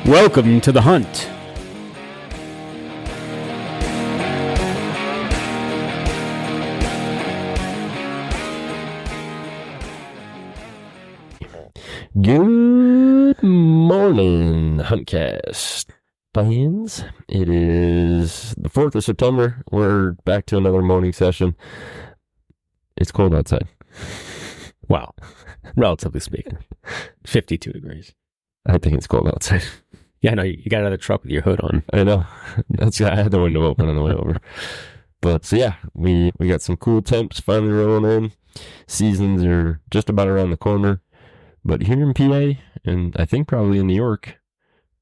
Welcome to the hunt. Good morning, HuntCast fans. It is the 4th of September. We're back to another morning session. It's cold outside. Wow. Relatively speaking. 52 degrees. I think it's cold outside. Yeah, I know. You got out of the truck with your hood on. I know. I had the window open on the way over. But so yeah, we got some cool temps finally rolling in. Seasons are just about around the corner. But here in PA, and I think probably in New York,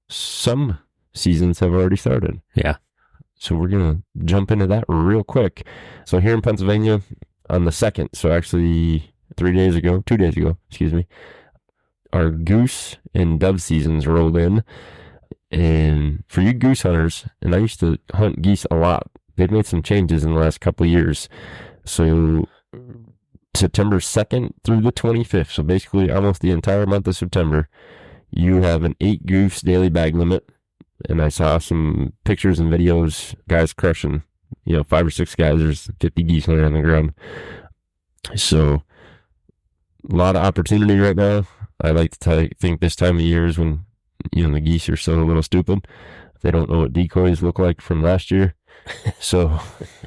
some seasons have already started. Yeah. So we're going to jump into that real quick. So here in Pennsylvania on the 2nd, so actually 2 days ago, our goose and dove seasons rolled in. And for you goose hunters, and I used to hunt geese a lot, they've made some changes in the last couple of years. So September 2nd through the 25th, so basically almost the entire month of September, you have an 8-goose daily bag limit. And I saw some pictures and videos, guys crushing, 5 or 6 guys, there's 50 geese laying on the ground. So a lot of opportunity right now. I like to think this time of year is when, the geese are still a little stupid. They don't know what decoys look like from last year. So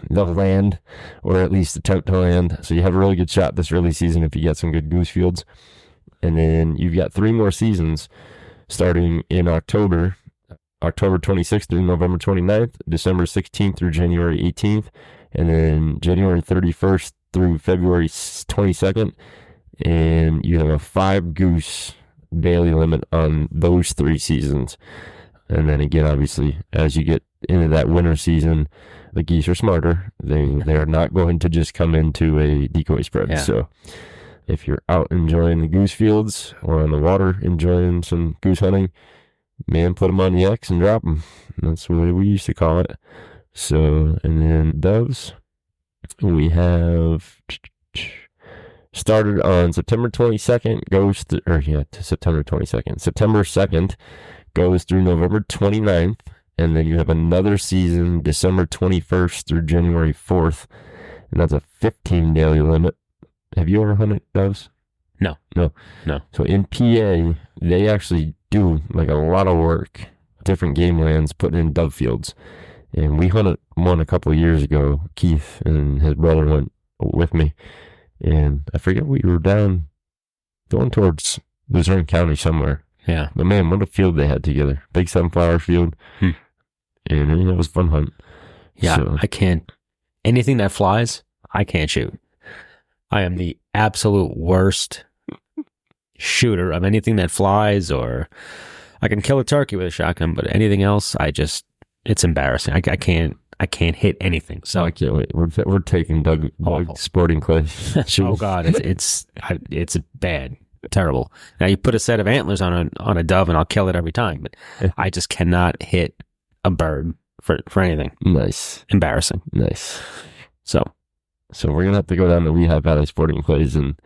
they'll land, or at least attempt to land. So you have a really good shot this early season if you get some good goose fields. And then you've got 3 more seasons starting in October 26th through November 29th, December 16th through January 18th, and then January 31st through February 22nd. And you have a 5 goose daily limit on those 3 seasons. And then again, obviously, as you get into that winter season, the geese are smarter. They are not going to just come into a decoy spread. Yeah. So if you're out enjoying the goose fields or on the water enjoying some goose hunting, man, put them on the X and drop them. That's the way we used to call it. So, and then doves, we have started on September 22nd, September 22nd. September 2nd goes through November 29th, and then you have another season, December 21st through January 4th, and that's a 15 daily limit. Have you ever hunted doves? No. So in PA, they actually do like a lot of work, different game lands, putting in dove fields. And we hunted one a couple of years ago. Keith and his brother went with me. And I forget, we were going towards Luzerne County somewhere. Yeah. But man, what a field they had together. Big sunflower field. And it was a fun hunt. Yeah, so. I can't. Anything that flies, I can't shoot. I am the absolute worst shooter of anything that flies, or I can kill a turkey with a shotgun, but anything else, it's embarrassing. I can't hit anything. So I can't wait. We're taking Doug sporting clay. Oh God, it's bad, terrible. Now you put a set of antlers on a dove, and I'll kill it every time. But I just cannot hit a bird for anything. Nice, embarrassing. Nice. So we're gonna have to go down to Lehigh Valley Sporting Clays and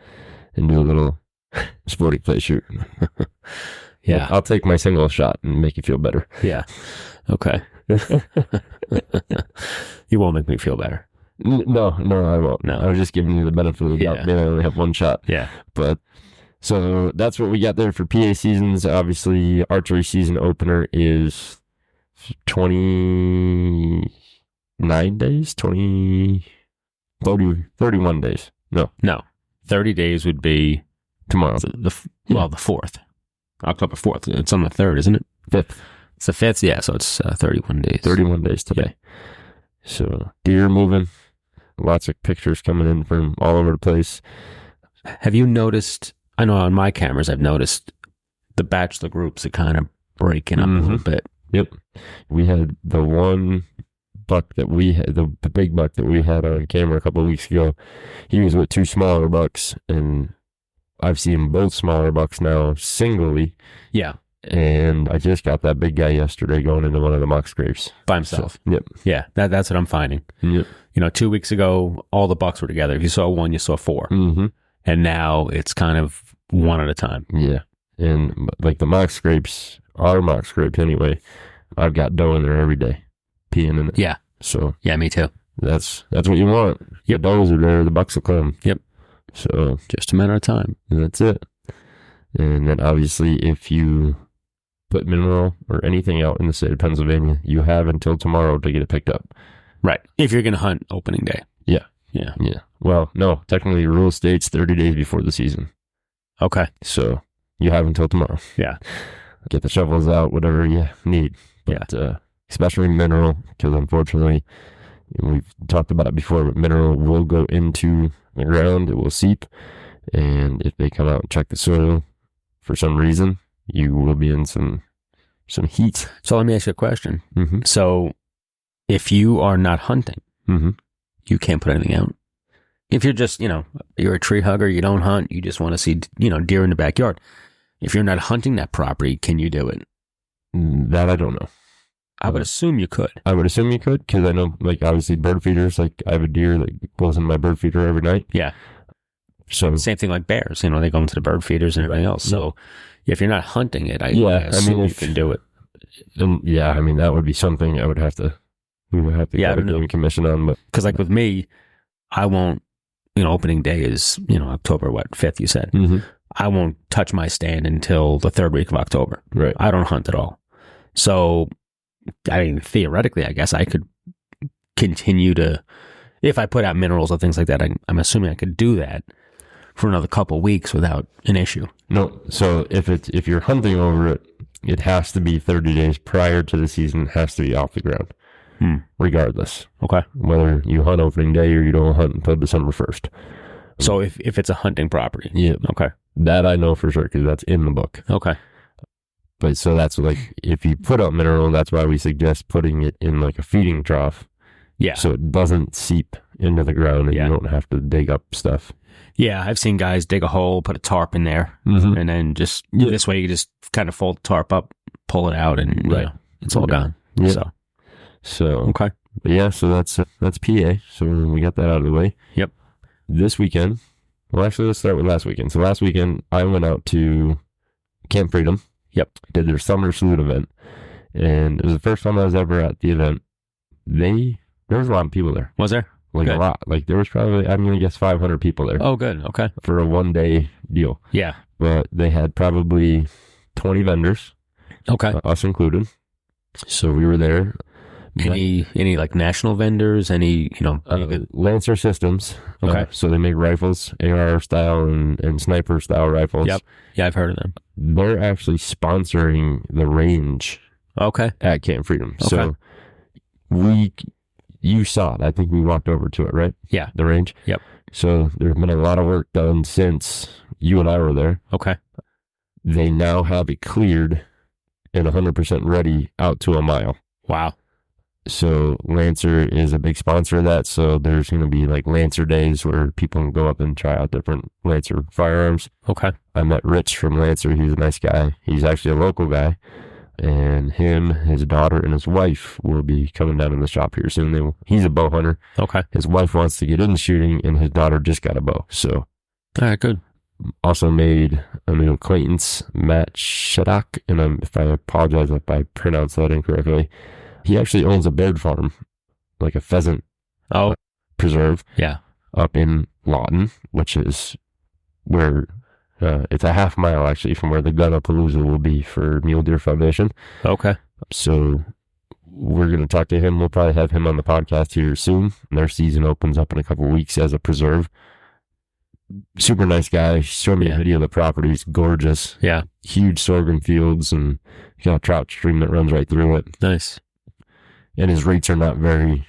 do a little sporting clay shoot. Yeah, I'll take my single shot and make you feel better. Yeah. Okay. You won't make me feel better. No, I won't. No, I was just giving you the benefit of the doubt. Maybe I only have one shot. Yeah. But so that's what we got there for PA seasons. Obviously, archery season opener is 29 days, 31 days. No. 30 days would be tomorrow. The 4th. October 4th. It's on the 3rd, isn't it? 5th. It's the 5th, yeah, so it's 31 days. 31 days today. Yeah. So, deer moving. Lots of pictures coming in from all over the place. Have you noticed, I know on my cameras, I've noticed the Bachelor groups are kind of breaking up a little bit. Yep. We had the one buck that we had, the big buck that we had on camera a couple of weeks ago. He was with 2 smaller bucks, and I've seen both smaller bucks now singly. Yeah. And I just got that big guy yesterday going into one of the mock scrapes. By himself. So, yep. Yeah, that's what I'm finding. Yep. 2 weeks ago, all the bucks were together. If you saw one, you saw 4. Mm-hmm. And now it's kind of one at a time. Yeah. And like the mock scrapes our mock scrapes anyway, I've got dough in there every day, peeing in it. Yeah. So yeah, me too. that's what you want. Yep. The doughs are there, the bucks will come. Yep. So Just a matter of time. that's it. And then obviously if you put mineral or anything out in the state of Pennsylvania, you have until tomorrow to get it picked up. Right. If you're going to hunt opening day. Yeah. Yeah. Yeah. Well, no, technically the rule states 30 days before the season. Okay. So you have until tomorrow. Yeah. Get the shovels out, whatever you need. But especially mineral, because unfortunately, we've talked about it before, but mineral will go into the ground, it will seep, and if they come out and check the soil for some reason, you will be in some heat. So let me ask you a question. Mm-hmm. So if you are not hunting, Mm-hmm. you can't put anything out. If you're just, you're a tree hugger, you don't hunt, you just want to see, deer in the backyard. If you're not hunting that property, can you do it? That I don't know. I would assume you could. I would assume you could, because I know, like, obviously bird feeders, like, I have a deer that goes in my bird feeder every night. Yeah. So Same thing like bears, they go into the bird feeders and everything else. So if you're not hunting it, I assume you can do it. That would be something we would have to get a game commission on. But because like with me, I won't, opening day is, October, 5th, you said. Mm-hmm. I won't touch my stand until the 3rd week of October. Right. I don't hunt at all. So, theoretically, I guess I could continue to, if I put out minerals or things like that, I'm assuming I could do that for another couple of weeks without an issue. No. So if you're hunting over it, it has to be 30 days prior to the season. It has to be off the ground, regardless. Okay. Whether you hunt opening day or you don't hunt until December 1st. So if it's a hunting property. Yeah. Okay. That I know for sure, because that's in the book. Okay. But so that's like, if you put out mineral, that's why we suggest putting it in like a feeding trough. Yeah. So it doesn't seep into the ground and you don't have to dig up stuff. Yeah. I've seen guys dig a hole, put a tarp in there, and then just this way you just kind of fold the tarp up, pull it out, and it's all gone. Yeah. So okay. But yeah, so that's PA. So we got that out of the way. Yep. This weekend, well, actually, let's start with last weekend. So last weekend, I went out to Camp Freedom. Yep. Did their summer salute event. And it was the first time I was ever at the event. There was a lot of people there. Was there? Like good. A lot. Like there was probably, I'm going to guess 500 people there. Oh, good. Okay. For a 1-day deal. Yeah. But they had probably 20 vendors. Okay. Us included. So we were there. Any like national vendors? Any, Lancer Systems. Okay. So they make rifles, AR style and sniper style rifles. Yep. Yeah, I've heard of them. They're actually sponsoring the range. Okay. At Camp Freedom. Okay. So you saw it. I think we walked over to it, right? Yeah. The range. Yep. So there's been a lot of work done since you and I were there. Okay. They now have it cleared and 100% ready out to a mile. Wow. So Lancer is a big sponsor of that. So there's going to be like Lancer days where people can go up and try out different Lancer firearms. Okay. I met Rich from Lancer. He's a nice guy. He's actually a local guy. And him, his daughter, and his wife will be coming down in the shop here soon. He's a bow hunter. Okay. His wife wants to get into shooting, and his daughter just got a bow. So, all right, good. Also made a new acquaintance, Matt Shadak, and if I apologize if I pronounce that incorrectly. He actually owns a bird farm, like a pheasant preserve. Yeah. Up in Lawton, which is where it's a half mile actually from where the Gunapalooza will be for Mule Deer Foundation. Okay. So we're going to talk to him. We'll probably have him on the podcast here soon. Their season opens up in a couple of weeks as a preserve. Super nice guy. He showed me a video of the property. It's gorgeous. Yeah. Huge sorghum fields and got a trout stream that runs right through it. Nice. And his rates are not very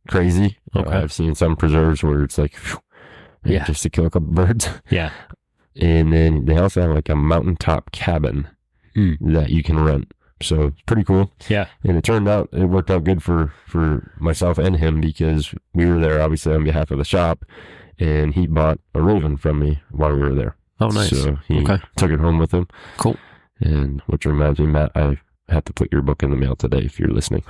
crazy. Okay. I've seen some preserves where it's like, just to kill a couple birds. Yeah. And then they also have like a mountaintop cabin that you can rent. So it's pretty cool. Yeah. And it worked out good for myself and him because we were there obviously on behalf of the shop and he bought a Raven from me while we were there. Oh, nice. So he took it home with him. Cool. And which reminds me, Matt, I have to put your book in the mail today if you're listening.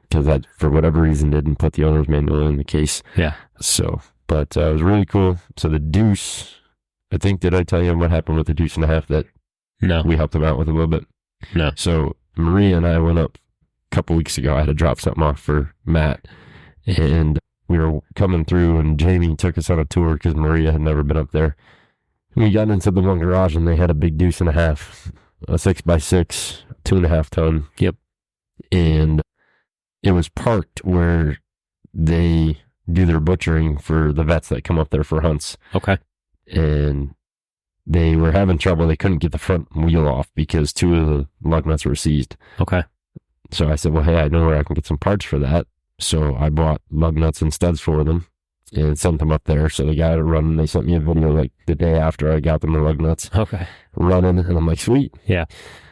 Because I, for whatever reason, didn't put the owner's manual in the case. Yeah. So, but it was really cool. So the deuce, I think, did I tell you what happened with the 2.5 that no we helped him out with a little bit? No. So Maria and I went up a couple weeks ago. I had to drop something off for Matt, and we were coming through, and Jamie took us on a tour because Maria had never been up there. We got into the one garage, and they had a big deuce and a half, a 6x6, 2.5 ton. Yep. And it was parked where they do their butchering for the vets that come up there for hunts. Okay. And they were having trouble. They couldn't get the front wheel off because 2 of the lug nuts were seized. Okay. So I said, well, hey, I know where I can get some parts for that. So I bought lug nuts and studs for them and sent them up there. So they got it running. They sent me a video like the day after I got them the lug nuts. Okay. Running. And I'm like, sweet. Yeah.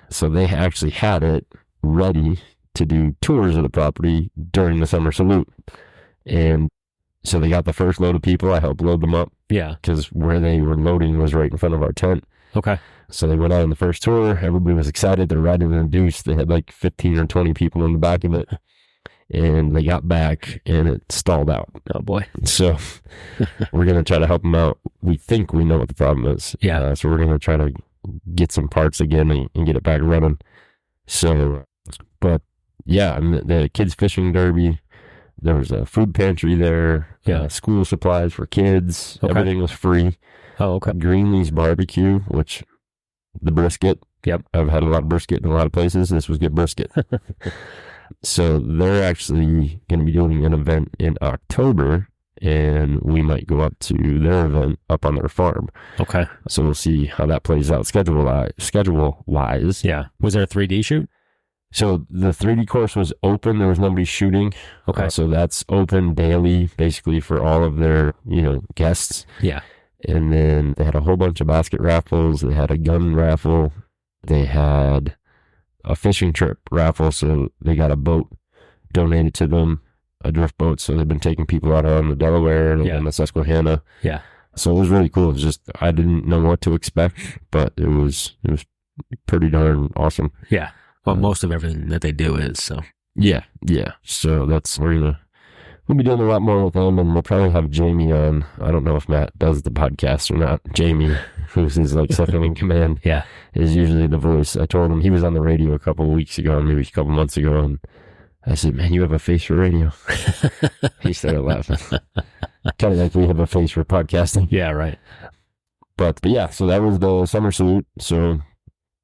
So they actually had it ready to do tours of the property during the summer salute. And so they got the first load of people. I helped load them up. Yeah. Because where they were loading was right in front of our tent. Okay. So they went out on the first tour. Everybody was excited. They're riding in a deuce. They had like 15 or 20 people in the back of it. And they got back and it stalled out. Oh, boy. So we're going to try to help them out. We think we know what the problem is. Yeah. So we're going to try to get some parts again and get it back running. So, but yeah, and the kids fishing derby, there was a food pantry there. Yeah. School supplies for kids. Okay. Everything was free. Oh, okay. Greenlee's barbecue, which the brisket. Yep. I've had a lot of brisket in a lot of places. This was good brisket. So they're actually going to be doing an event in October, and we might go up to their event up on their farm. Okay. So we'll see how that plays out schedule-wise. Yeah. Was there a 3D shoot? So the 3D course was open. There was nobody shooting. Okay. So that's open daily, basically, for all of their, guests. Yeah. And then they had a whole bunch of basket raffles. They had a gun raffle. They had a fishing trip raffle. So they got a boat donated to them, a drift boat. So they've been taking people out on the Delaware and on the Susquehanna. Yeah. So it was really cool. It was just, I didn't know what to expect, but it was pretty darn awesome. Yeah. Well, most of everything that they do is, so. Yeah. So we'll be doing a lot more with them, and we'll probably have Jamie on. I don't know if Matt does the podcast or not. Jamie, who's his second in command, is usually the voice. I told him he was on the radio a couple of weeks ago, maybe a couple months ago, and I said, man, you have a face for radio. He started laughing. Kind of like we have a face for podcasting. Yeah, right. But yeah, so that was the summer salute. So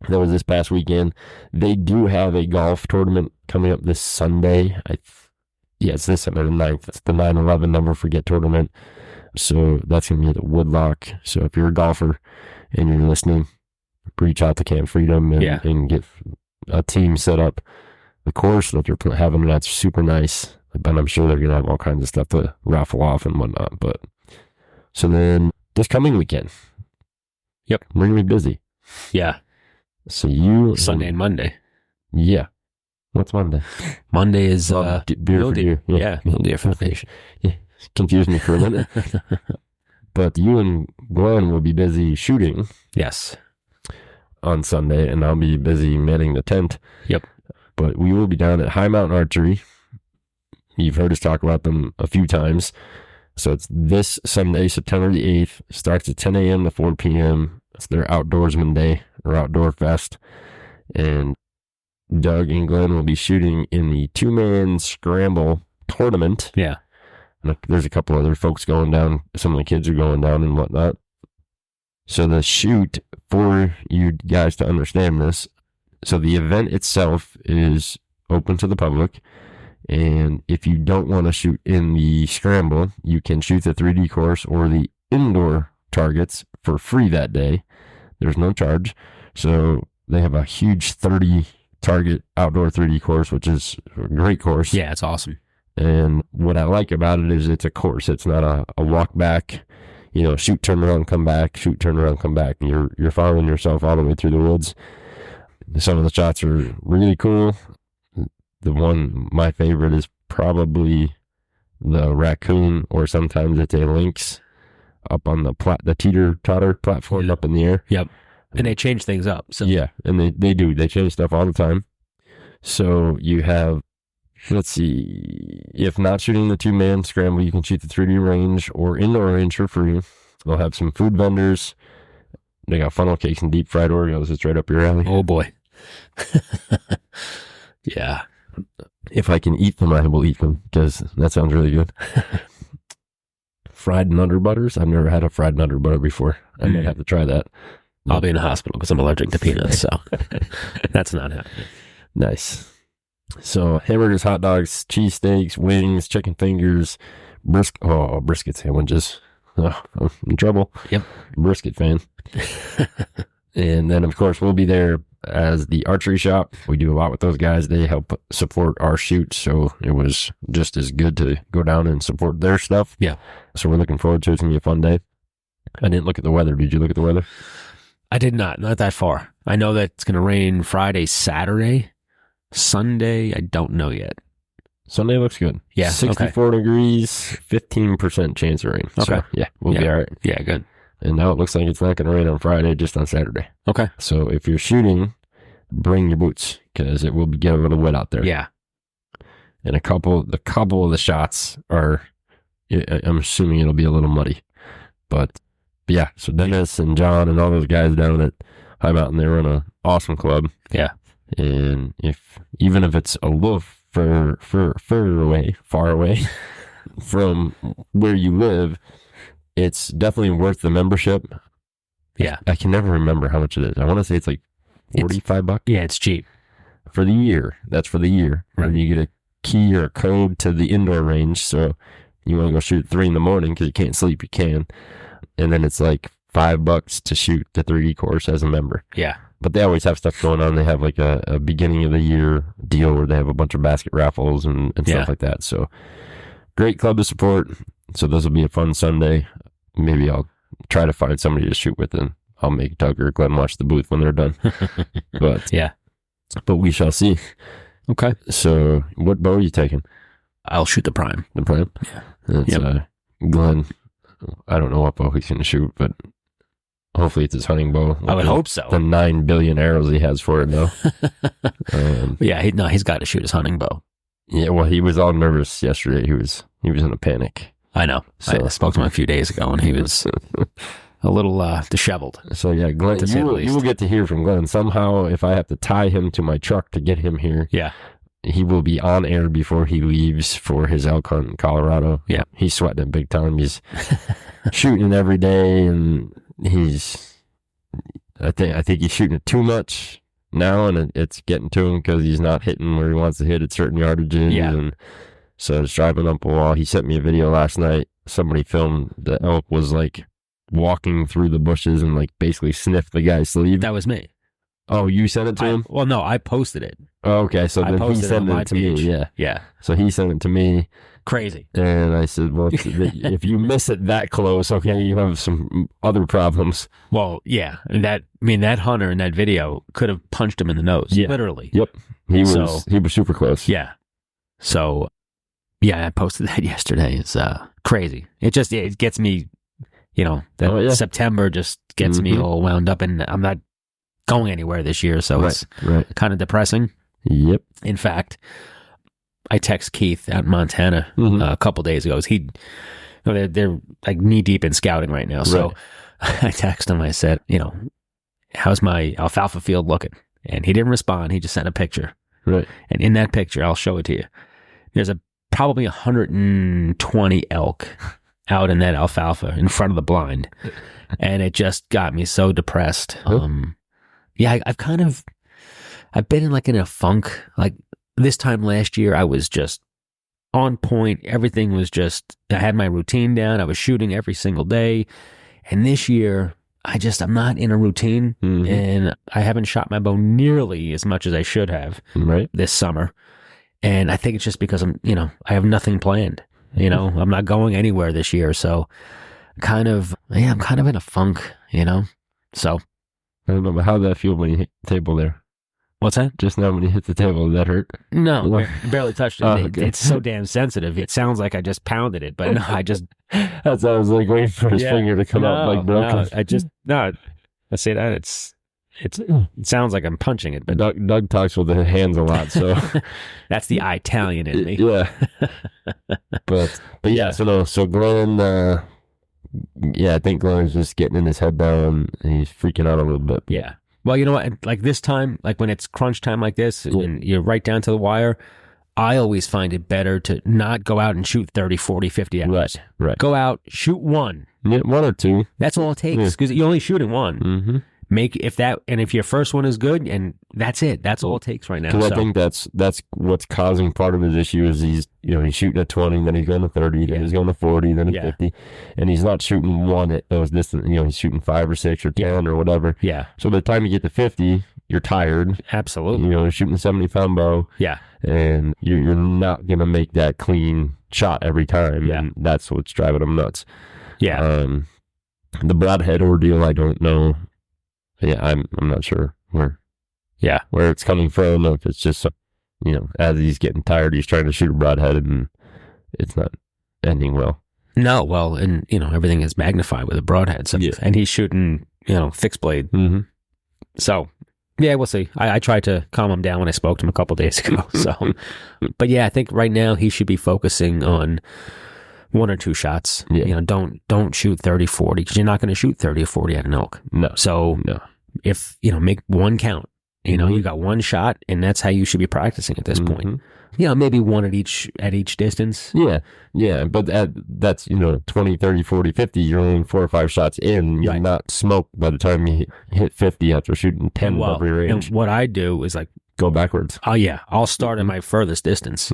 that was this past weekend. They do have a golf tournament coming up this Sunday. It's this Sunday, the 9th. It's the 9/11 Never Forget tournament. So that's going to be at the Woodlock. So if you're a golfer and you're listening, reach out to Camp Freedom and get a team set up. The course that you're having, that's super nice. But I'm sure they're going to have all kinds of stuff to raffle off and whatnot. But so then this coming weekend, we're going to be busy. Yeah. So Sunday and Monday. Yeah. What's Monday? Monday is beer for you. Yeah, Mule Deer Foundation. Yeah. Confused me for a minute. But you and Glenn will be busy shooting. Yes. On Sunday, and I'll be busy manning the tent. Yep. But we will be down at High Mountain Archery. You've heard us talk about them a few times. So it's this Sunday, September the 8th. Starts at 10 a.m. to 4 p.m. It's their Outdoorsman Day, or Outdoor Fest. And Doug and Glenn will be shooting in the 2-man scramble tournament. Yeah. And there's a couple other folks going down. Some of the kids are going down and whatnot. So the shoot, for you guys to understand this, so the event itself is open to the public. And if you don't want to shoot in the scramble, you can shoot the 3D course or the indoor targets for free that day. There's no charge. So they have a huge 30 target outdoor 3D course, which is a great course. Yeah, it's awesome. And what I like about it is it's a course. It's not a walk back, shoot, turn around, come back, shoot, turn around, come back. You're following yourself all the way through the woods. Some of the shots are really cool. My favorite is probably the raccoon, or sometimes it's a lynx up on the teeter-totter platform up in the air. Yep. And they change things up. So. Yeah, and they do. They change stuff all the time. So you have, let's see, if not shooting the 2-man scramble, you can shoot the 3D range or indoor range for free. They'll have some food vendors. They got funnel cakes and deep fried Oreos. It's right up your alley. Oh, boy. Yeah. If I can eat them, I will eat them because that sounds really good. Fried Nutter Butters. I've never had a fried Nutter Butter before. I might have to try that. I'll be in the hospital because I'm allergic to peanuts, so that's not happening. Nice. So hamburgers, hot dogs, cheesesteaks, wings, chicken fingers, brisket sandwiches. Oh, I'm in trouble. Yep. Brisket fan. And then, of course, we'll be there as the archery shop. We do a lot with those guys. They help support our shoots, so it was just as good to go down and support their stuff. Yeah. So we're looking forward to it. It's going to be a fun day. I didn't look at the weather. Did you look at the weather? I did not that far. I know that it's going to rain Friday, Saturday. Sunday, I don't know yet. Sunday looks good. Yeah. 64 degrees, 15% chance of rain. Okay. So, yeah, we'll be all right. Yeah, good. And now it looks like it's not going to rain on Friday, just on Saturday. Okay. So if you're shooting, bring your boots because it will get a little wet out there. Yeah. And a couple of the shots are, I'm assuming it'll be a little muddy. But yeah, so Dennis and John and all those guys down at High Mountain, they run an awesome club. Yeah. And even if it's a little far away from where you live, it's definitely worth the membership. Yeah. I can never remember how much it is. I want to say it's like $45. Yeah, it's cheap. For the year. That's for the year. Right. And you get a key or a code to the indoor range. So you want to go shoot at 3 a.m. because you can't sleep, you can. And then it's like $5 to shoot the 3D course as a member. Yeah. But they always have stuff going on. They have like a beginning of the year deal where they have a bunch of basket raffles and stuff like that. So great club to support. So this will be a fun Sunday. Maybe I'll try to find somebody to shoot with, and I'll make Doug or Glenn watch the booth when they're done. But we shall see. Okay. So what bow are you taking? I'll shoot the prime. The prime? Yeah. It's Glenn. I don't know what bow he's going to shoot, but hopefully it's his hunting bow. I would hope so. The 9 billion arrows he has for it, though. He's got to shoot his hunting bow. Yeah, well, he was all nervous yesterday. He was in a panic. I know. So, I spoke to him a few days ago, and he was a little disheveled. So, yeah, Glenn, you will get to hear from Glenn. Somehow, if I have to tie him to my truck to get him here, he will be on air before he leaves for his elk hunt in Colorado. Yeah. He's sweating it big time. He's shooting every day, and I think he's shooting it too much now, and it's getting to him because he's not hitting where he wants to hit at certain yardages. Yeah. And so it's driving up a wall. He sent me a video last night. Somebody filmed the elk was like walking through the bushes and like basically sniffed the guy's sleeve. That was me. Oh, you sent it to him? Well, no, I posted it. Oh, okay. So then he sent it to me. Yeah. Yeah. So he sent it to me. Crazy. And I said, well, if you miss it that close, okay, you have some other problems. Well, yeah. And that hunter in that video could have punched him in the nose. Yeah. Literally. Yep. He was super close. Yeah. So, yeah, I posted that yesterday. It's crazy. It gets me, September just gets me all wound up, and I'm not going anywhere this year, so it's kind of depressing. Yep. In fact, I text Keith out in Montana a couple days ago. They're like knee deep in scouting right now. So I texted him. I said, how's my alfalfa field looking? And he didn't respond. He just sent a picture. Right. And in that picture, I'll show it to you. There's probably 120 elk out in that alfalfa in front of the blind. And it just got me so depressed. I've been in a funk. Like this time last year, I was just on point. Everything was I had my routine down. I was shooting every single day. And this year, I'm not in a routine, and I haven't shot my bow nearly as much as I should have this summer. And I think it's just because I have nothing planned. I'm not going anywhere this year. So I'm kind of in a funk, So I don't know, but how did that feel when you hit the table there? What's that? Just now when you hit the table, did that hurt? No, barely touched it. Okay. It's so damn sensitive. It sounds like I just pounded it, but no, I just... That's why I was like waiting for his finger to come up like broken. I say that it sounds like I'm punching it, but Doug talks with his hands a lot, so that's the Italian in me. Yeah, but yeah. So Glenn, I think Glenn is just getting in his head down, and he's freaking out a little bit. Yeah, Well, you know what? Like this time, like when it's crunch time like this, and you're right down to the wire, I always find it better to not go out and shoot 30, 40, 50 hours. Right. Go out, shoot one. Yeah, one or two. That's all it takes because you're only shooting one. Mm-hmm. If your first one is good, and that's it. That's all it takes right now. Because I think that's what's causing part of his issue is he's shooting at 20, then he's going to 30, then he's going to 40, then to 50, and he's not shooting one at those distance. He's shooting 5 or 6 or 10 or whatever. Yeah. So by the time you get to 50, you're tired. Absolutely. You're shooting a 70-pound bow. Yeah. And you're not gonna make that clean shot every time. Yeah. And that's what's driving him nuts. Yeah. The broadhead ordeal, I don't know. Yeah, I'm not sure where it's coming from. If it's just as he's getting tired, he's trying to shoot a broadhead and it's not ending well. No, well, and everything is magnified with a broadhead. So, and he's shooting fixed blade. Mm-hmm. So yeah, we'll see. I tried to calm him down when I spoke to him a couple days ago. So, but yeah, I think right now he should be focusing on 1 or 2 shots. Yeah. Don't shoot 30, 40 because you're not going to shoot 30 or 40 at an elk. No. So if make one count. You got one shot, and that's how you should be practicing at this point. Maybe one at each distance. Yeah, but that's 20, 30, 40, 50, you're only 4 or 5 shots in. You're not smoked by the time you hit 50 after shooting 10 above your range. And what I do is go backwards. Oh yeah, I'll start at my furthest distance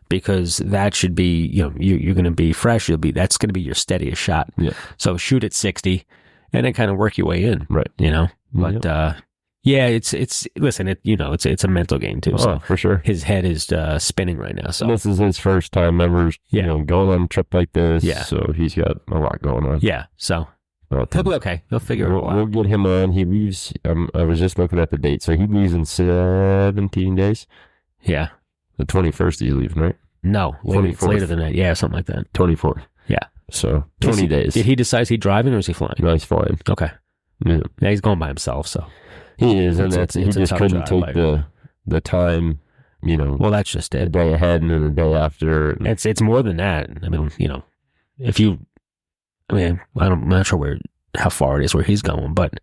because that should be you're going to be fresh. That's going to be your steadiest shot. Yeah. So shoot at 60, and then kind of work your way in. Right. But yeah, it's a mental game too. So for sure. His head is spinning right now. So and this is his first time ever, going on a trip like this. Yeah. So he's got a lot going on. Yeah. So he'll be okay. He'll figure it out. We'll get him on. He leaves. I was just looking at the date. So he leaves in 17 days. Yeah. The 21st he's leaving, right? No, it's later than that. Yeah, something like that. 24th. Yeah. So 20 days. Did he decide he's driving or is he flying? No, he's flying. Okay. Yeah. He's going by himself. So he is, and he just couldn't take the time. Well, that's just a it. day ahead and then a day after. It's more than that. I mean, I'm not sure how far it is where he's going, but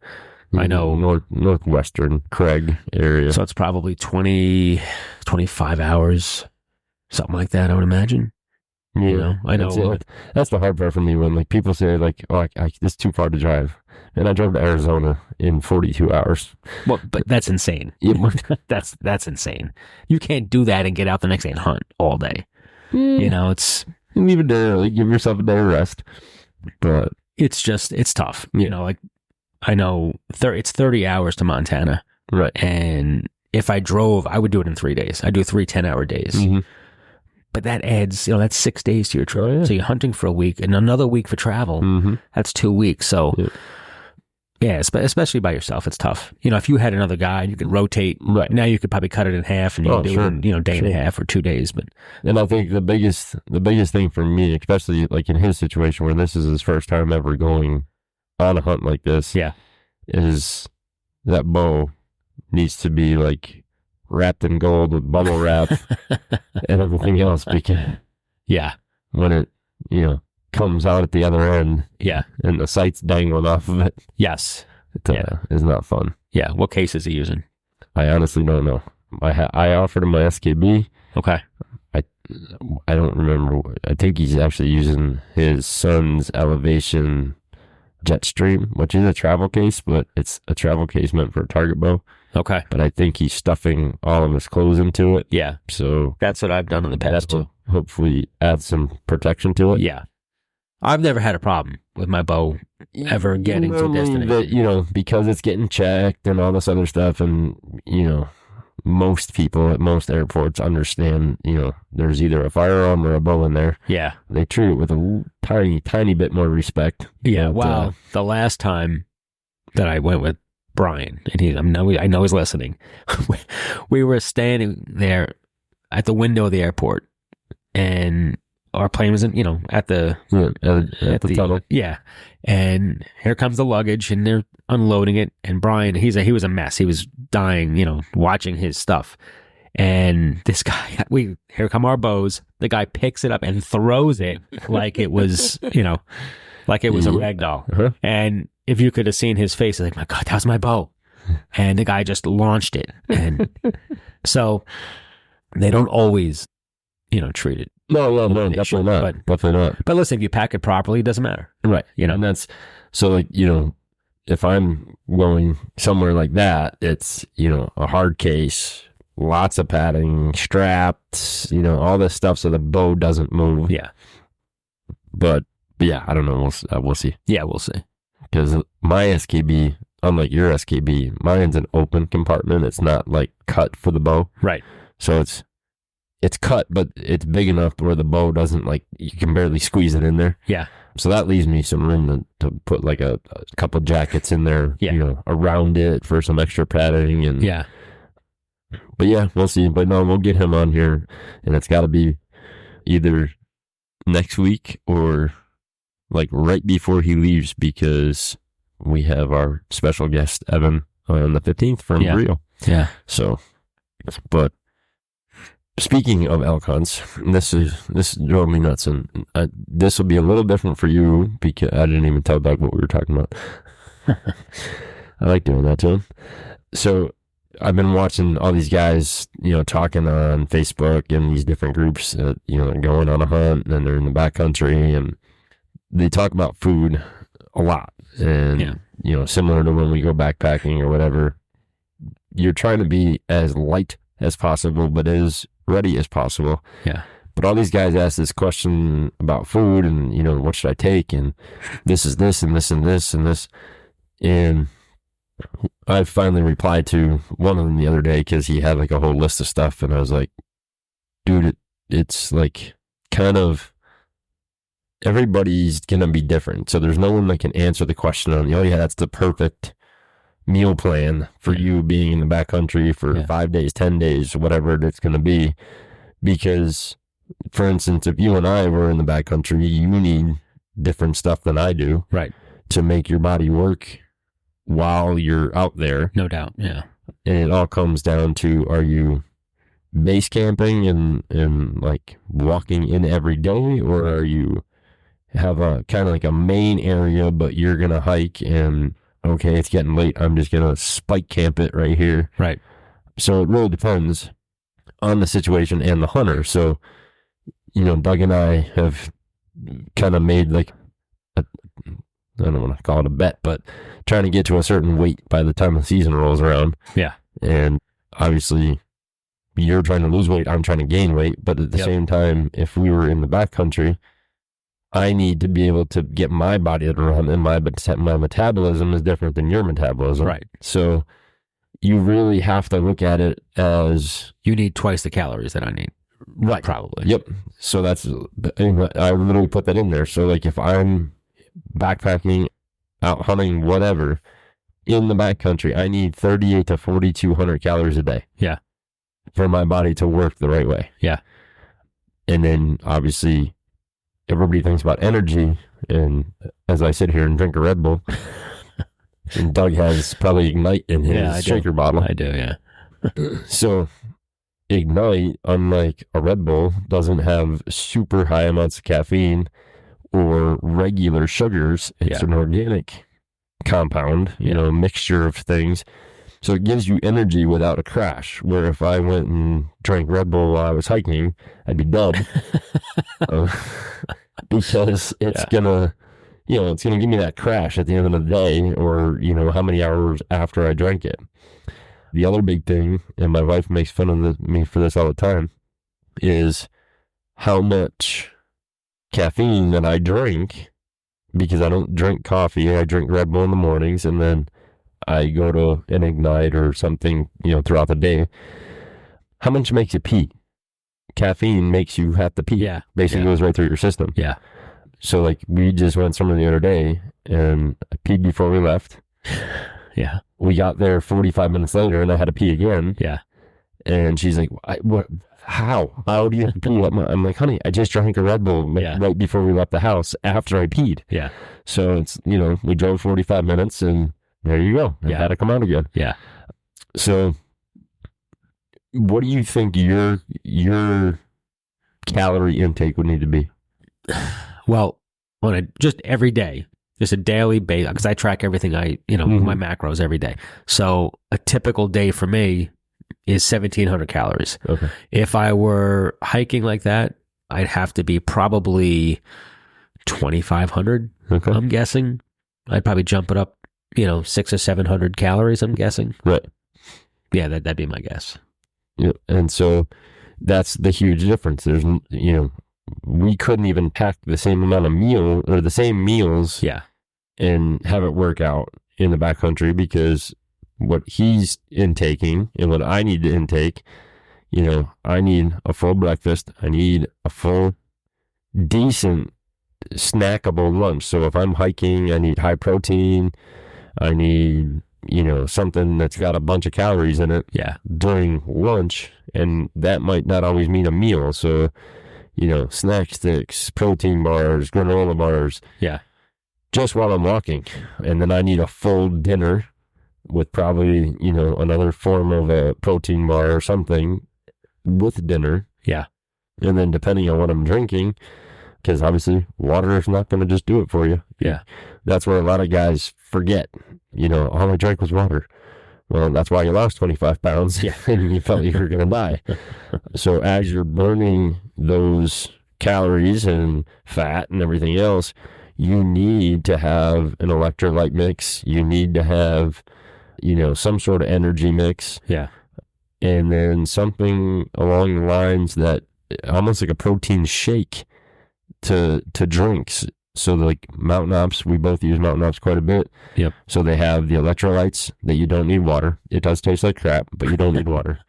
I know northwestern Craig area. So it's probably 20, 25 hours, something like that. I would imagine. Yeah, I know. That's the hard part for me when people say it's too far to drive, and I drove to Arizona in 42 hours. Well, but that's insane. That's insane. You can't do that and get out the next day and hunt all day. It's leave a day early, give yourself a day of rest, but it's tough. I know it's 30 hours to Montana, right? And if I drove, I would do it in 3 days. I do 3 10-hour days. Mm-hmm. But that adds, that's 6 days to your trip. Oh, yeah. So you're hunting for a week and another week for travel. Mm-hmm. That's 2 weeks. So, especially by yourself, it's tough. If you had another guy, you could rotate. Right. Now you could probably cut it in half and you could do it in, day and a half or 2 days. And I think the biggest thing for me, especially in his situation where this is his first time ever going on a hunt like this, is that bow needs to be wrapped in gold with bubble wrap and everything else, because when it comes out at the other end and the sight's dangling off of it, it is not fun. What case is he using? I honestly don't know. I offered him my SKB. Okay. I don't remember. I think he's actually using his son's Elevation Jetstream, which is a travel case, but it's a travel case meant for a target bow. Okay. But I think he's stuffing all of his clothes into it. Yeah. So that's what I've done in the past too. Hopefully add some protection to it. Yeah. I've never had a problem with my bow ever getting to destination. Because it's getting checked and all this other stuff, and most people at most airports understand, there's either a firearm or a bow in there. Yeah. They treat it with a tiny, tiny bit more respect. Yeah. But, the last time that I went with Brian, and I know he's listening, we were standing there at the window of the airport, and our plane was at the tunnel. Yeah. And here comes the luggage, and they're unloading it. And Brian, he was a mess. He was dying, watching his stuff. And this guy, here come our bows. The guy picks it up and throws it like it was, like it was a rag doll. Uh-huh. And if you could have seen his face, like, my God, that was my bow. and the guy just launched it. And so they don't always, treat it. No, definitely not. Definitely not. But listen, if you pack it properly, it doesn't matter. Right. And that's, so like, if I'm going somewhere like that, it's, a hard case, lots of padding, straps, all this stuff so the bow doesn't move. Yeah. But yeah, I don't know. We'll see. Yeah, we'll see. Because my SKB, unlike your SKB, mine's an open compartment. It's not like cut for the bow. Right. So it's cut, but it's big enough where the bow doesn't, like, you can barely squeeze it in there. Yeah. So that leaves me some room to put like a couple jackets in there, around it for some extra padding. And yeah. But yeah, we'll see. But no, we'll get him on here, and it's got to be either next week or like right before he leaves, because we have our special guest, Evan, on the 15th from Rio. Yeah. So, but speaking of elk hunts, this drove me nuts, and this will be a little different for you because I didn't even tell Doug what we were talking about. I like doing that to him. So I've been watching all these guys, talking on Facebook and these different groups, going on a hunt, and they're in the backcountry, and they talk about food a lot. And, similar to when we go backpacking or whatever, you're trying to be as light as possible, but as ready as possible. Yeah. But all these guys ask this question about food and, what should I take? And this is this and this and this and this. And I finally replied to one of them the other day because he had like a whole list of stuff. And I was like, dude, it's like kind of, everybody's going to be different. So there's no one that can answer the question on, oh yeah, that's the perfect meal plan for you being in the backcountry for 5 days, 10 days, whatever it's going to be. Because, for instance, if you and I were in the backcountry, you need different stuff than I do, right, to make your body work while you're out there. No doubt. Yeah. And it all comes down to, are you base camping and like walking in every day, or are you have a kind of like a main area, but you're going to hike and, okay, it's getting late, I'm just going to spike camp it right here. Right. So it really depends on the situation and the hunter. So, Doug and I have kind of made like, I don't want to call it a bet, but trying to get to a certain weight by the time the season rolls around. Yeah. And obviously you're trying to lose weight, I'm trying to gain weight. But at the same time, if we were in the backcountry, I need to be able to get my body to run, and my metabolism is different than your metabolism. Right. So you really have to look at it as, you need twice the calories that I need. Right. Probably. Yep. So I literally put that in there. So like if I'm backpacking, out hunting, whatever, in the backcountry, I need 38 to 4,200 calories a day. Yeah. For my body to work the right way. Yeah. And then obviously everybody thinks about energy, and as I sit here and drink a Red Bull, and Doug has probably Ignite in his shaker bottle. I do, yeah. So Ignite, unlike a Red Bull, doesn't have super high amounts of caffeine or regular sugars. It's an organic compound, mixture of things. So it gives you energy without a crash, where if I went and drank Red Bull while I was hiking, I'd be dubbed. Because it's gonna, it's gonna give me that crash at the end of the day, or, how many hours after I drank it. The other big thing, and my wife makes fun of me for this all the time, is how much caffeine that I drink, because I don't drink coffee. I drink Red Bull in the mornings, and then I go to an Ignite or something, throughout the day. How much makes you pee? Caffeine makes you have to pee. Yeah. Basically goes right through your system. Yeah. So like we just went somewhere the other day, and I peed before we left. Yeah. We got there 45 minutes later, and I had to pee again. Yeah. And she's like, what? How do you have to pee? I'm like, honey, I just drank a Red Bull right before we left the house after I peed. Yeah. So it's, we drove 45 minutes, and there you go. I had to come out again. Yeah. So what do you think your calorie intake would need to be? Well, just every day, just a daily base, because I track everything my macros every day. So a typical day for me is 1,700 calories. Okay. If I were hiking like that, I'd have to be probably 2,500. Okay. I'm guessing. I'd probably jump it up, 600 or 700 calories, I'm guessing. Right. Yeah, that'd be my guess. Yeah. And so that's the huge difference. There's, we couldn't even pack the same amount of meal or the same meals and have it work out in the backcountry, because what he's intaking and what I need to intake, I need a full breakfast. I need a full, decent, snackable lunch. So if I'm hiking, I need high protein. I need, something that's got a bunch of calories in it during lunch. And that might not always mean a meal. So, snack sticks, protein bars, granola bars. Yeah. Just while I'm walking. And then I need a full dinner with probably, another form of a protein bar or something with dinner. Yeah. And then depending on what I'm drinking, because obviously water is not going to just do it for you. Yeah. That's where a lot of guys forget, all I drank was water. Well, that's why you lost 25 pounds and you felt you were going to die. So as you're burning those calories and fat and everything else, you need to have an electrolyte mix. You need to have, some sort of energy mix. Yeah. And then something along the lines that almost like a protein shake to drinks. So like Mountain Ops, we both use Mountain Ops quite a bit. Yep. So they have the electrolytes that you don't need water. It does taste like crap, but you don't need water.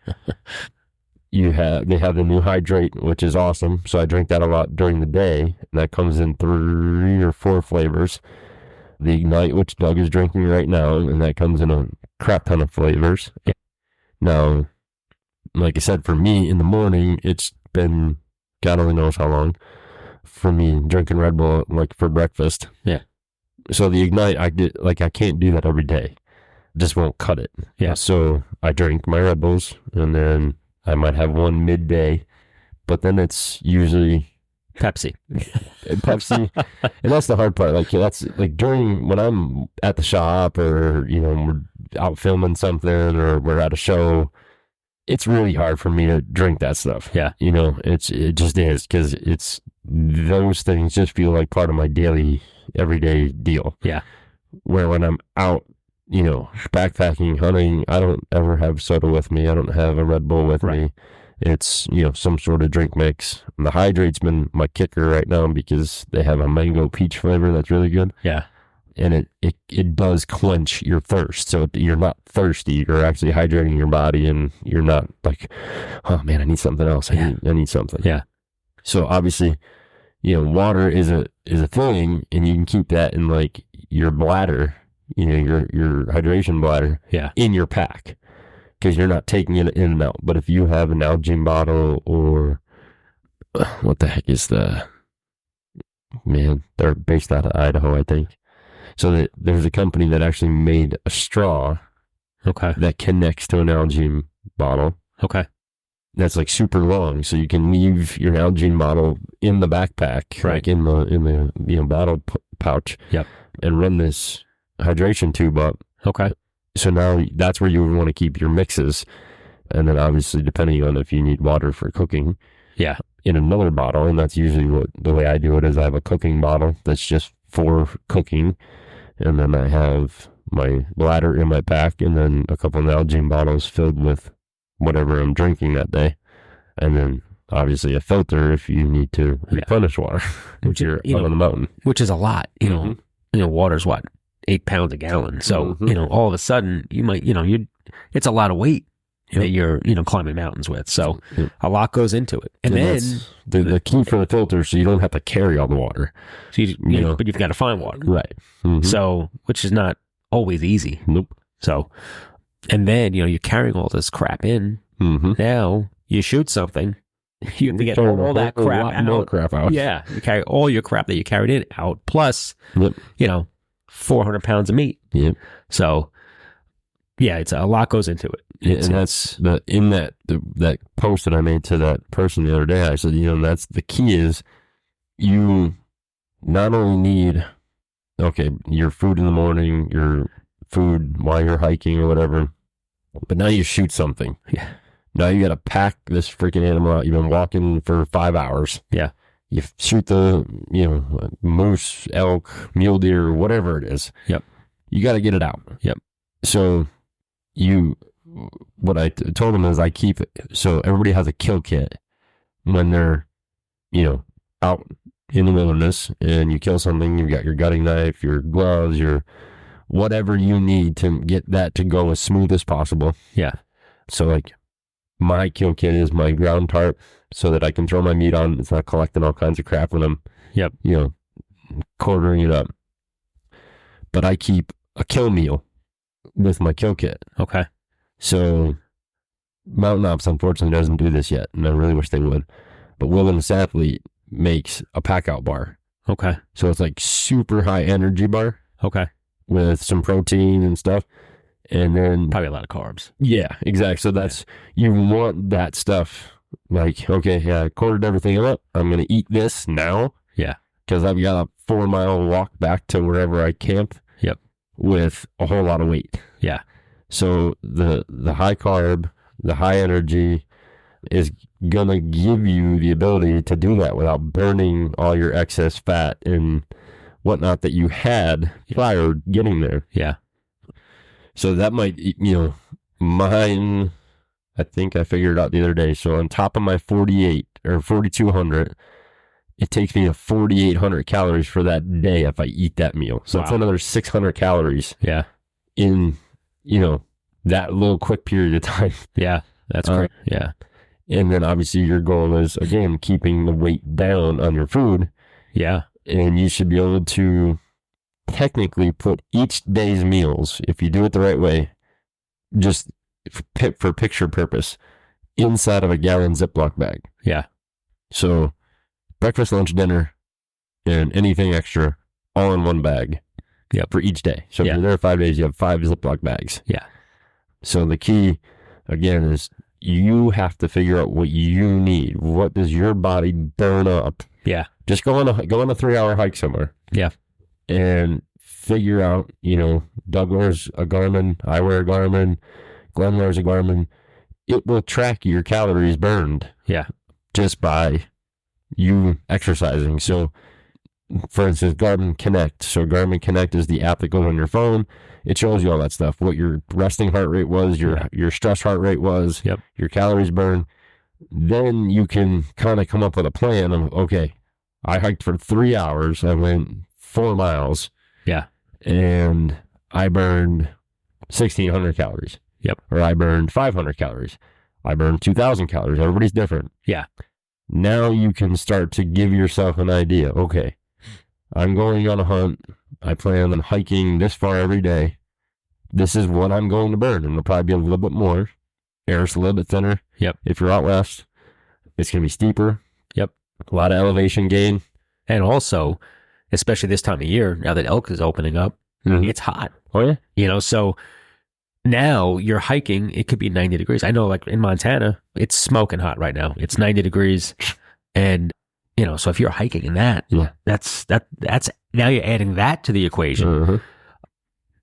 They have the new Hydrate, which is awesome. So I drink that a lot during the day. And that comes in 3 or 4 flavors. The Ignite, which Doug is drinking right now, and that comes in a crap ton of flavors. Yeah. Now, like I said, for me in the morning, it's been God only knows how long for me drinking Red Bull like for breakfast. Yeah. So the Ignite, I can't do that every day. Just won't cut it. Yeah. So I drink my Red Bulls, and then I might have one midday, but then it's usually Pepsi. And that's the hard part. Like that's like during when I'm at the shop or we're out filming something or we're at a show, it's really hard for me to drink that stuff. Yeah. It just is, because it's those things just feel like part of my daily everyday deal. Yeah. Where when I'm out, backpacking, hunting, I don't ever have soda with me. I don't have a Red Bull with me. It's, some sort of drink mix. And the Hydrate's been my kicker right now because they have a mango peach flavor that's really good. Yeah. And it does quench your thirst. So you're not thirsty. You're actually hydrating your body, and you're not like, oh man, I need something else. I need something. Yeah. So obviously, water is a thing, and you can keep that in like your bladder, your hydration bladder in your pack, because you're not taking it in and out. But if you have an Nalgene bottle or what the heck is they're based out of Idaho, I think. So there's a company that actually made a straw that connects to an Nalgene bottle. Okay. That's like super long, so you can leave your Nalgene bottle in the backpack, like in the bottle pouch, and run this hydration tube up. Okay. So now that's where you would want to keep your mixes, and then obviously depending on if you need water for cooking, in another bottle, and that's usually the way I do it is I have a cooking bottle that's just for cooking, and then I have my bladder in my pack, and then a couple of Nalgene bottles filled with whatever I'm drinking that day, and then obviously a filter if you need to replenish water if you're out on the mountain, which is a lot. Water's what, 8 pounds a gallon. So all of a sudden you might it's a lot of weight that you're climbing mountains with. So a lot goes into it, and then the key for the filter, so you don't have to carry all the water. So but you've got to find water, right? So which is not always easy. Nope. So. And then, you're carrying all this crap in. Now, you shoot something, you have to get all that crap out. More crap out. Yeah. You carry all your crap that you carried in out, plus, 400 pounds of meat. Yep. So, it's a lot goes into it. And that's that post that I made to that person the other day. I said, that's the key is you not only need okay, your food in the morning, your food while you're hiking or whatever. But now you shoot something. Yeah. Now you got to pack this freaking animal out. You've been walking for 5 hours. Yeah. You shoot the, moose, elk, mule deer, whatever it is. Yep. You got to get it out. Yep. So what I told them is so everybody has a kill kit when they're, out in the wilderness and you kill something. You've got your gutting knife, your gloves, your whatever you need to get that to go as smooth as possible. Yeah. So like my kill kit is my ground tarp so that I can throw my meat on. It's not collecting all kinds of crap when I'm, yep, quartering it up. But I keep a kill meal with my kill kit. Okay. So Mountain Ops unfortunately doesn't do this yet, and I really wish they would. But Wilderness Athlete makes a pack out bar. Okay. So it's like super high energy bar. Okay. With some protein and stuff. And then probably a lot of carbs. Yeah, exactly. So that's, you want that stuff. Like, okay, yeah, I quartered everything up. I'm going to eat this now. Yeah. Because I've got a 4-mile walk back to wherever I camp. Yep. With a whole lot of weight. Yeah. So the high carb, the high energy is going to give you the ability to do that without burning all your excess fat and whatnot that you had prior getting there. Yeah. So that might, mine, I think I figured it out the other day. So on top of my 48 or 4,200, it takes me to 4,800 calories for that day if I eat that meal. So it's another 600 calories. Yeah. In, that little quick period of time. Yeah. That's great. Yeah. And then obviously your goal is, again, keeping the weight down on your food. Yeah. And you should be able to technically put each day's meals, if you do it the right way, just for picture purpose, inside of a gallon Ziploc bag. Yeah. So breakfast, lunch, dinner, and anything extra all in one bag. Yeah. For each day. So if you're there 5 days, you have 5 Ziploc bags. Yeah. So the key, again, is you have to figure out what you need. What does your body burn up? Yeah. Just go on a 3-hour hike somewhere. Yeah. And figure out, Doug wears a Garmin, I wear a Garmin, Glenn wears a Garmin. It will track your calories burned. Yeah. Just by you exercising. So, for instance, Garmin Connect. So Garmin Connect is the app that goes on your phone. It shows you all that stuff. What your resting heart rate was, your stress heart rate was, your calories burned. Then you can kind of come up with a plan of, okay, I hiked for 3 hours. I went 4 miles. Yeah. And I burned 1,600 calories. Yep. Or I burned 500 calories. I burned 2,000 calories. Everybody's different. Yeah. Now you can start to give yourself an idea. Okay, I'm going on a hunt. I plan on hiking this far every day. This is what I'm going to burn. And it'll probably be a little bit more. Air's a little bit thinner. Yep. If you're out west, it's going to be steeper. Yep. A lot of elevation gain. And also, especially this time of year, now that elk is opening up, it's hot. Oh, yeah. So now you're hiking, it could be 90 degrees. I know, like in Montana, it's smoking hot right now. It's 90 degrees. And, so if you're hiking in that, that's now you're adding that to the equation.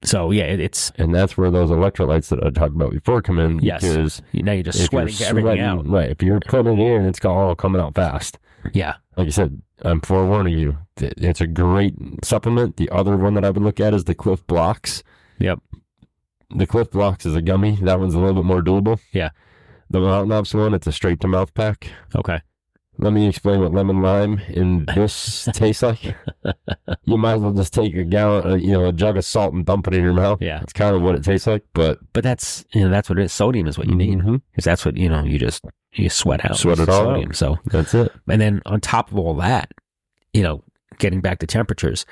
So, yeah, it's... And that's where those electrolytes that I talked about before come in. Yes. Because now you're just sweating everything out. Right. If you're putting it in, it's all coming out fast. Yeah. Like I said, I'm forewarning you. It's a great supplement. The other one that I would look at is the Cliff Blocks. Yep. The Cliff Blocks is a gummy. That one's a little bit more doable. Yeah. The Mountain Ops one, it's a straight to mouth pack. Okay. Let me explain what lemon lime in this tastes like. You might as well just take a gallon, a jug of salt and dump it in your mouth. Yeah. It's kind of what it tastes like, but that's, that's what it is. Sodium is what you need. Because that's what, you sweat out. Sweat it all sodium, out. So that's it. And then on top of all that, getting back to temperatures,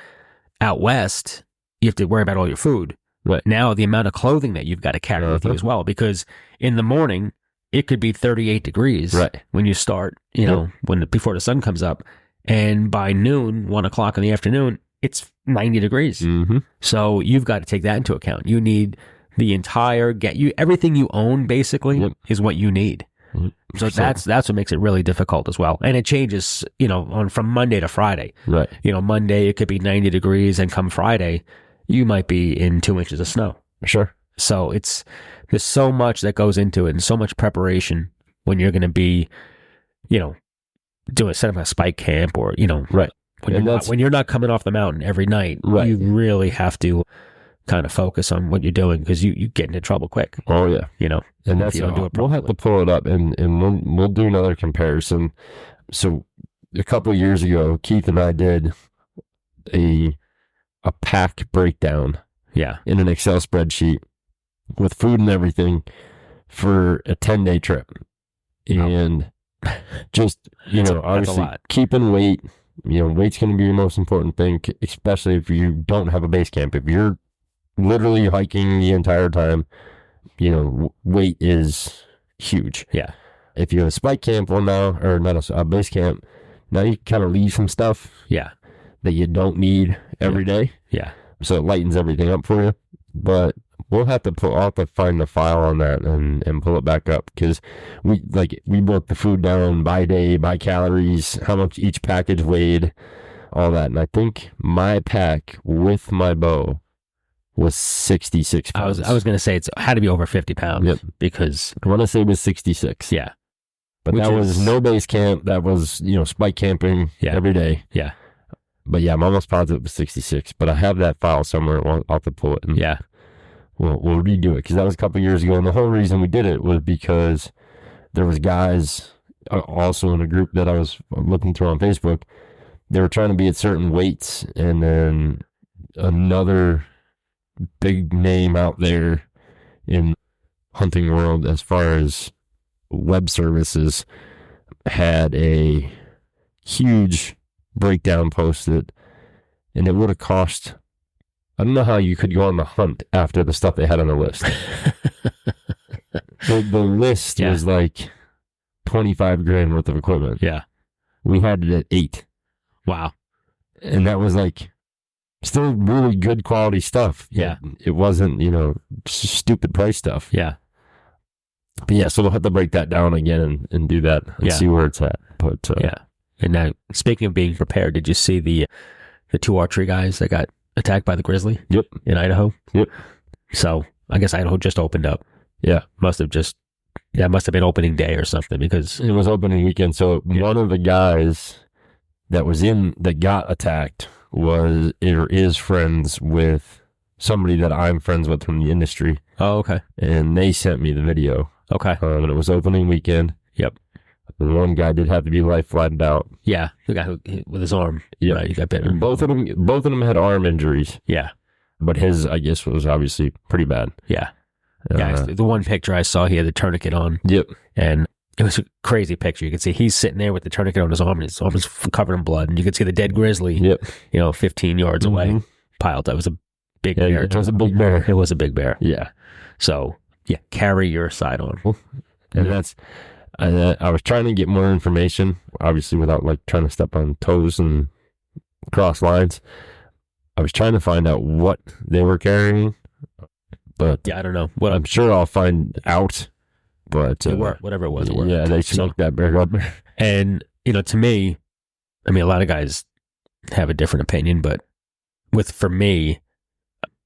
out west, you have to worry about all your food. Right. Now, the amount of clothing that you've got to carry with you as well, because in the morning, it could be 38 degrees when you start, before the sun comes up. And by noon, 1 o'clock in the afternoon, it's 90 degrees. So you've got to take that into account. You need the entire, everything you own basically is what you need. So that's what makes it really difficult as well. And it changes, from Monday to Friday. Right. Monday it could be 90 degrees, and come Friday, you might be in 2 inches of snow. Sure. So there's so much that goes into it, and so much preparation when you're going to be, set up a spike camp, or, Right. When you're not coming off the mountain every night, right. You really have to kind of focus on what you're doing, because you get into trouble quick. Oh yeah. if And that's, you don't do it we'll have to pull it up and we'll do another comparison. So a couple of years ago, Keith and I did a pack breakdown. Yeah. In an Excel spreadsheet with food and everything for a 10-day trip. And just, obviously keeping weight, weight's going to be your most important thing, especially if you don't have a base camp. If you're literally hiking the entire time, weight is huge. Yeah. If you have a spike camp, or not a base camp, now you kind of leave some stuff. Yeah. That you don't need every day. Yeah. So it lightens everything up for you. But I'll have to find the file on that and pull it back up, because we broke the food down by day, by calories, how much each package weighed, all that. And I think my pack with my bow was 66 pounds. I was going to say it had to be over 50 pounds. Yep. Because I want to say it was 66. Yeah. But that was no base camp. That was, spike camping every day. Yeah. But yeah, I'm almost positive it was 66. But I have that file somewhere. I'll have to pull it. And we'll redo it, because that was a couple of years ago. And the whole reason we did it was because there was guys also in a group that I was looking through on Facebook. They were trying to be at certain weights, and then another big name out there in hunting world as far as web services had a huge breakdown posted, and it would have cost, I don't know how you could go on the hunt after the stuff they had on the list. The list was like 25 grand worth of equipment. Yeah. We had it at 8. Wow. And that was like still really good quality stuff. Yeah. It wasn't, stupid price stuff. Yeah. But yeah, so we'll have to break that down again and do that and see where it's at. But yeah. And now, speaking of being prepared, did you see the 2 archery guys that got attacked by the grizzly? Yep. In Idaho? Yep. So I guess Idaho just opened up. Yeah. Must have been opening day or something, because it was opening weekend. So one of the guys that got attacked is friends with somebody that I'm friends with from the industry. Oh, okay. And they sent me the video. Okay. And it was opening weekend. Yep. The one guy did have to be life flattened out. Yeah, the guy who with his arm. Yeah, right, he got bitten. Both of them had arm injuries. Yeah, but his, I guess, was obviously pretty bad. Yeah. The one picture I saw, he had the tourniquet on. Yep. And it was a crazy picture. You could see he's sitting there with the tourniquet on his arm, and his arm was covered in blood. And you could see the dead grizzly, 15 yards away, piled. That was a big bear. It was a big bear. It was a big bear. Yeah. So, carry your sidearm. And that's, I was trying to get more information, obviously without trying to step on toes and cross lines. I was trying to find out what they were carrying, but I don't know. I'm sure I'll find out. But whatever it was, it worked. Yeah, they smoked that bear up. And to me, a lot of guys have a different opinion, but for me,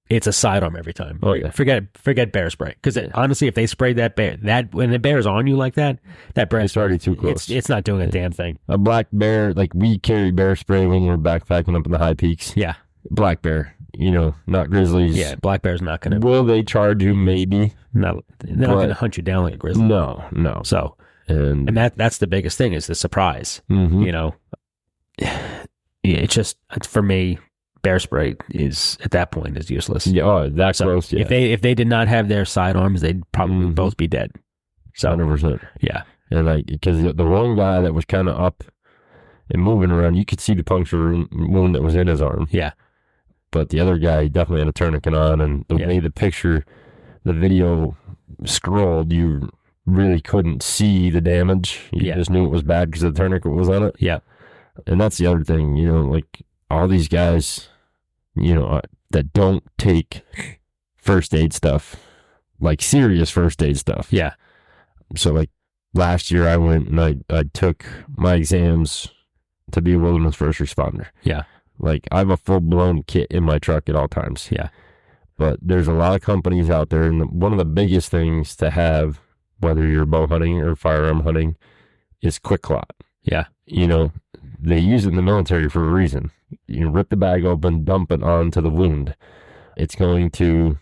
it's a sidearm every time. Oh yeah, forget bear spray, because honestly, if they spray that bear, when the bear's on you like that bear, it's already too close. It's not doing a damn thing. A black bear, we carry bear spray when we're backpacking up in the high peaks. Yeah, black bear, not grizzlies. Yeah, black bear's not gonna. Will they charge you? Maybe. No, they're not gonna hunt you down like a grizzly. No. So and that's the biggest thing, is the surprise. Mm-hmm. It's just, for me, bear spray is at that point is useless. Yeah, that's close. Yeah. If they did not have their sidearms, they'd probably both be dead. So 100%. Yeah. And because the one guy that was kind of up and moving around, you could see the puncture wound that was in his arm. Yeah. But the other guy definitely had a tourniquet on, and the way the video scrolled, you really couldn't see the damage. You just knew it was bad because the tourniquet was on it. Yeah. And that's the other thing, all these guys, that don't take first aid stuff, serious first aid stuff. Yeah. So last year I went and I took my exams to be a wilderness first responder. Yeah. Like, I have a full-blown kit in my truck at all times. Yeah. But there's a lot of companies out there, and one of the biggest things to have, whether you're bow hunting or firearm hunting, is quick clot. Yeah. You know, they use it in the military for a reason. You rip the bag open, dump it onto the wound. It's going to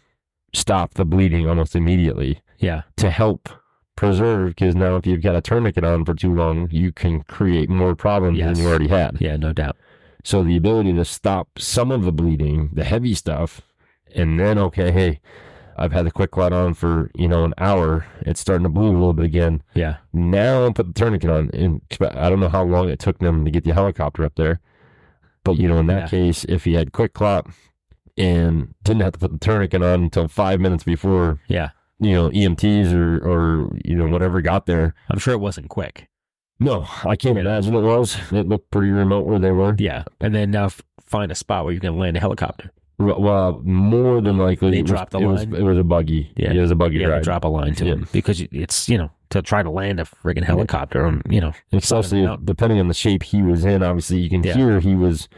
stop the bleeding almost immediately. Yeah. To help preserve, because now if you've got a tourniquet on for too long, you can create more problems than you already had. Yeah, no doubt. So the ability to stop some of the bleeding, the heavy stuff, and then, okay, hey, I've had the quick clot on for, an hour. It's starting to bleed a little bit again. Yeah. Now I'll put the tourniquet on. And I don't know how long it took them to get the helicopter up there. But, in that case, if he had quick clot and didn't have to put the tourniquet on until 5 minutes before, EMTs or whatever got there. I'm sure it wasn't quick. No, I can't imagine it was. It looked pretty remote where they were. Yeah. And then now find a spot where you can land a helicopter. Well, more than likely, they dropped the line. It was a buggy. Yeah, it was a buggy ride. They drop a line to him because it's to try to land a friggin' helicopter on especially depending on the shape he was in. Obviously, you can hear he was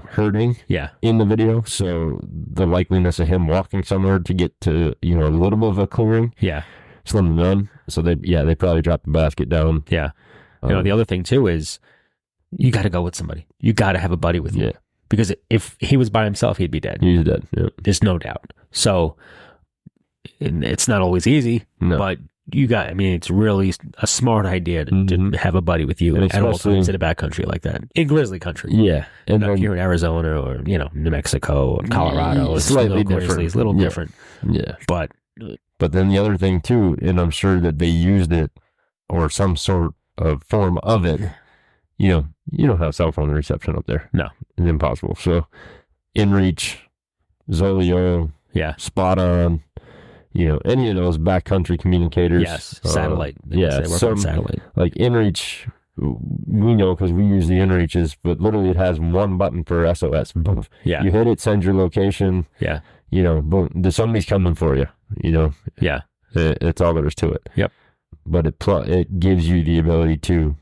hurting. Yeah. In the video, so the likeliness of him walking somewhere to get to a little bit of a clearing. Yeah. Slim to none. So they probably dropped the basket down. Yeah. The other thing too is you got to go with somebody. You got to have a buddy with you. Yeah. Because if he was by himself, he'd be dead. He's dead. Yeah. There's no doubt. So it's not always easy, but it's really a smart idea to have a buddy with you at all times in a backcountry like that. In grizzly country. Yeah. And not here in Arizona or, New Mexico or Colorado. It's slightly different. It's a little different. Yeah. But then the other thing too, and I'm sure that they used it or some sort of form of it, you don't have cell phone reception up there. No. It's impossible. So InReach, Zoleo, Spot On, any of those backcountry communicators. Yes, satellite. Satellite. Like InReach, we know because we use the InReaches, but literally it has one button for SOS. Boom. Yeah. You hit it, send your location. Yeah. Boom, somebody's coming for you. Yeah. It's all there is to it. Yep. But it gives you the ability to,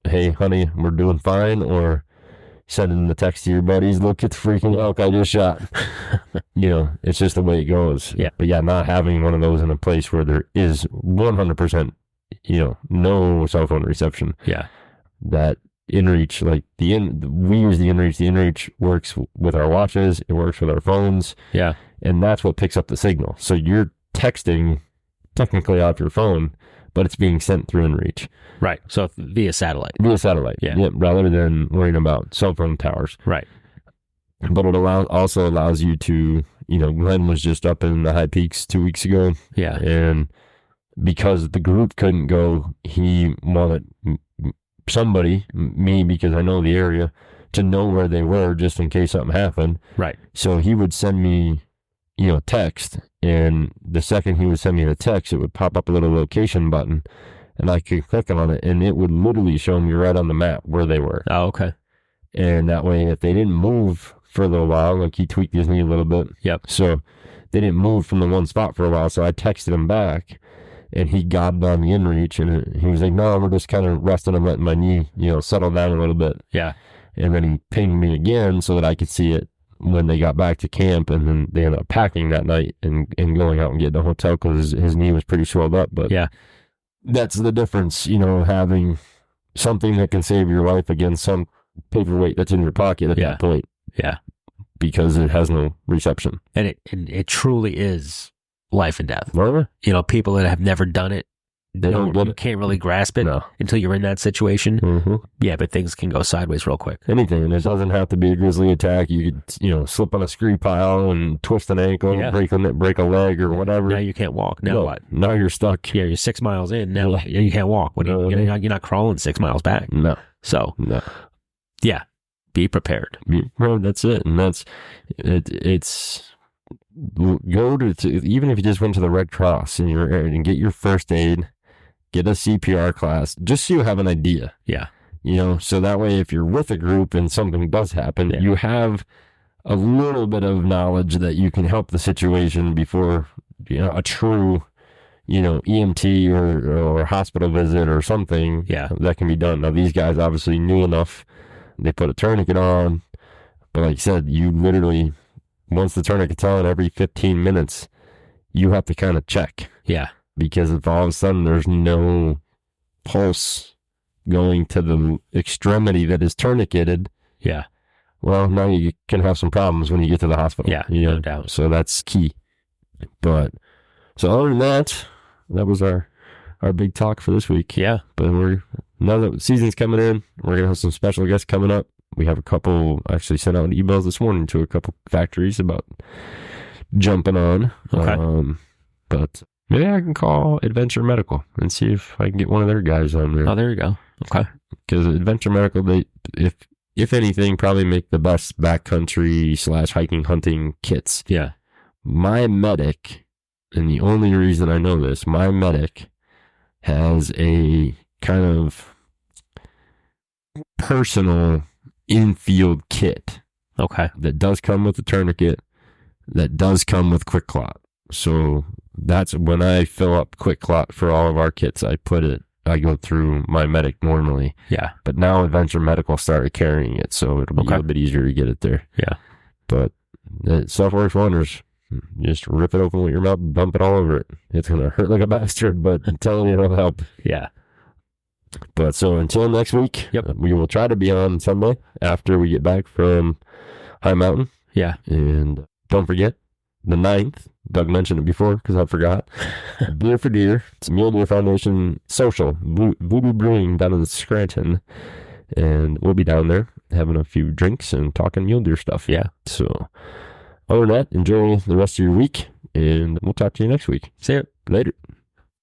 hey, honey, we're doing fine, or sending the text to your buddies, look at the freaking elk I just shot. It's just the way it goes. Yeah. But not having one of those in a place where there is 100%, no cell phone reception. Yeah. That InReach, like we use the InReach. The InReach works with our watches. It works with our phones. Yeah. And that's what picks up the signal. So you're texting technically off your phone, but it's being sent through InReach. Right. So via satellite. Yeah. Rather than worrying about cell phone towers. Right. But it also allows you to, Glenn was just up in the high peaks 2 weeks ago. Yeah. And because the group couldn't go, he wanted somebody, me, because I know the area, to know where they were just in case something happened. Right. So he would send me, text. And the second he would send me the text, it would pop up a little location button, and I could click on it, and it would literally show me right on the map where they were. Oh, okay. And that way, if they didn't move for a little while, like he tweaked his knee a little bit. Yep. So they didn't move from the one spot for a while. So I texted him back, and he got on the InReach, and he was like, "No, we're just kind of resting and letting my knee, settle down a little bit." Yeah. And then he pinged me again so that I could see it when they got back to camp, and then they ended up packing that night and going out and getting a hotel because his knee was pretty swelled up. But yeah, that's the difference, having something that can save your life against some paperweight that's in your pocket at that point. Yeah, because it has no reception, and it truly is life and death. Really? People that have never done it, you can't really grasp it until you're in that situation. Mm-hmm. Yeah, but things can go sideways real quick. Anything. And it doesn't have to be a grizzly attack. You could, slip on a scree pile and twist an ankle, break a leg or whatever. Now you can't walk. Now what? Now you're stuck. Yeah, you're 6 miles in. Now you can't walk. You're not crawling 6 miles back. No. So, yeah, be prepared. That's it. And it's go to even if you just went to the Red Cross and get your first aid, get a CPR class, just so you have an idea. Yeah. So that way, if you're with a group and something does happen, you have a little bit of knowledge that you can help the situation before, a true, EMT or hospital visit or something, Yeah. that can be done. Now, these guys obviously knew enough. They put a tourniquet on. But like I said, you literally, once the tourniquet's on, every 15 minutes, you have to kind of check. Yeah. Because if all of a sudden there's no pulse going to the extremity that is tourniqueted, Yeah. well, now you can have some problems when you get to the hospital. Yeah, no doubt. So that's key. But, so other than that, that was our big talk for this week. Yeah. But now that the season's coming in, we're going to have some special guests coming up. We have a couple, actually sent out emails this morning to a couple factories about jumping on. Okay. But maybe I can call Adventure Medical and see if I can get one of their guys on there. Oh, there you go. Okay. Because Adventure Medical, they, if anything, probably make the best backcountry / hiking, hunting kits. Yeah. My medic, and the only reason I know this, my medic has a kind of personal infield kit. Okay. That does come with a tourniquet, that does come with Quick Clot. So that's when I fill up Quick Clot for all of our kits, I go through my medic normally. Yeah. But now Adventure Medical started carrying it, so it'll be a little bit easier to get it there. Yeah. But it stuff works wonders. Just rip it open with your mouth and dump it all over it. It's going to hurt like a bastard, but I'm telling you, it'll help. Yeah. But so until next week, Yep. We will try to be on Sunday after we get back from High Mountain. Yeah. And don't forget, the 9th, Doug mentioned it before because I forgot. Beer for Deer. It's Mule Deer Foundation Social, Voodoo Brewing down in Scranton. And we'll be down there having a few drinks and talking mule deer stuff. Yeah. So other than that, enjoy the rest of your week, and we'll talk to you next week. See ya. Later.